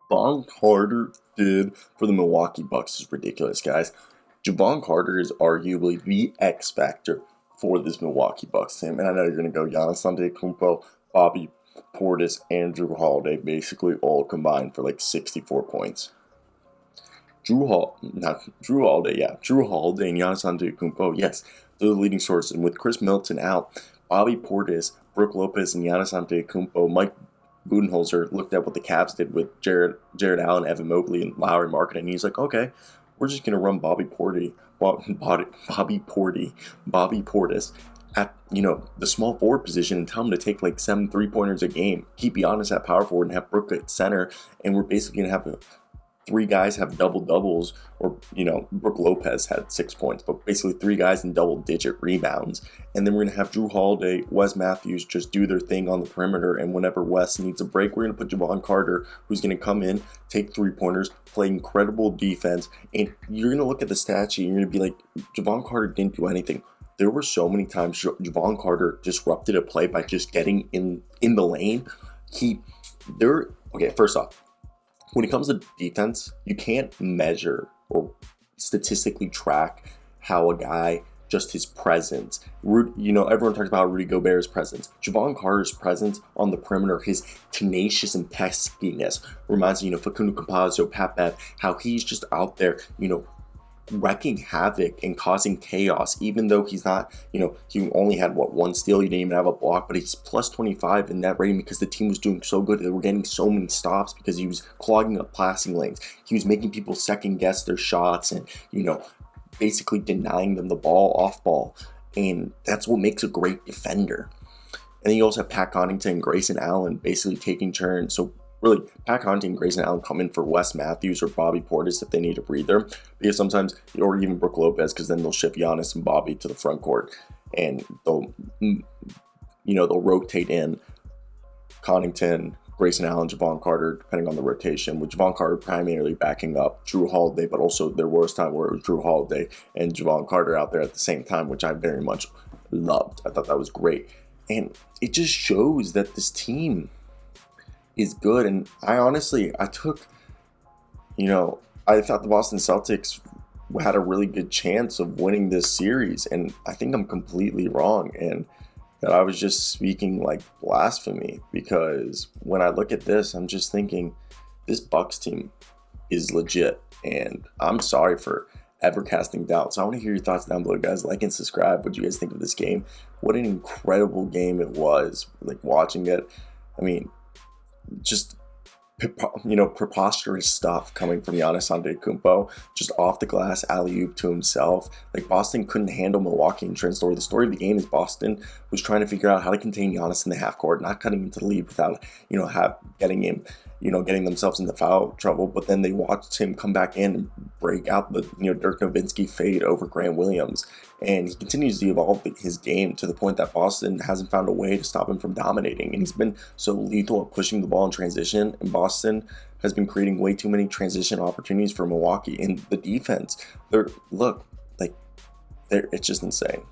Jevon Carter did for the Milwaukee Bucks is ridiculous, guys. Jevon Carter is arguably the X factor for this Milwaukee Bucks team. And I know you're going to go Giannis Antetokounmpo, Bobby Portis, and Drew Holiday basically all combined for like 64 points. Drew Holiday and Giannis Antetokounmpo, yes, they're the leading sources. And with Chris Middleton out, Bobby Portis, Brook Lopez, and Giannis Antetokounmpo, Mike Budenholzer looked at what the Cavs did with Jared Allen, Evan Mobley, and Lowry Marketing. And he's like, okay, we're just gonna run Bobby Portis at the small forward position and tell him to take like 7 3-pointers a game. Keep Giannis at power forward and have Brook at center, and we're basically gonna have 3 guys have double doubles, or Brook Lopez had 6 points, but basically 3 guys in double digit rebounds. And then we're gonna have Drew Holiday, Wes Matthews just do their thing on the perimeter, and whenever Wes needs a break, we're gonna put Jevon Carter, who's gonna come in, take 3-pointers, play incredible defense, and you're gonna look at the stat sheet and you're gonna be like, Jevon Carter didn't do anything. There were so many times Jevon Carter disrupted a play by just getting in the lane. First off, when it comes to defense, you can't measure or statistically track how a guy, just his presence. Everyone talks about Rudy Gobert's presence. Jevon Carter's presence on the perimeter, his tenacious and peskiness reminds me, Facundo Campazzo, Pat Bev, how he's just out there, wrecking havoc and causing chaos, even though he's not, he only had one steal, he didn't even have a block, but he's plus 25 in net rating because the team was doing so good. They were getting so many stops because he was clogging up passing lanes. He was making people second guess their shots and, basically denying them the ball off ball. And that's what makes a great defender. And then you also have Pat Connaughton and Grayson Allen basically taking turns. So really, Pat Connaughton and Grayson Allen come in for Wes Matthews or Bobby Portis if they need a breather, because sometimes, or even Brook Lopez, because then they'll shift Giannis and Bobby to the front court, and they'll rotate in Connaughton, Grayson Allen, Jevon Carter, depending on the rotation, with Jevon Carter primarily backing up Drew Holiday, but also there was time where it was Drew Holiday and Jevon Carter out there at the same time, which I very much loved. I thought that was great. And it just shows that this team is good. And I thought the Boston Celtics had a really good chance of winning this series, and I think I'm completely wrong, and that I was just speaking like blasphemy, because when I look at this, I'm just thinking this Bucks team is legit, and I'm sorry for ever casting doubt. So I want to hear your thoughts down below, guys. Like and subscribe. What do you guys think of this game? What an incredible game it was, like watching it. I mean, just preposterous stuff coming from Giannis Antetokounmpo, just off the glass alley-oop to himself. Like, Boston couldn't handle Milwaukee in trend story. The story of the game is Boston was trying to figure out how to contain Giannis in the half court, not cutting him to the lead without getting themselves into foul trouble. But then they watched him come back in and break out the Dirk Nowitzki fade over Grant Williams, and he continues to evolve his game to the point that Boston hasn't found a way to stop him from dominating. And he's been so lethal at pushing the ball in transition, and Boston has been creating way too many transition opportunities for Milwaukee. And the defense, it's just insane.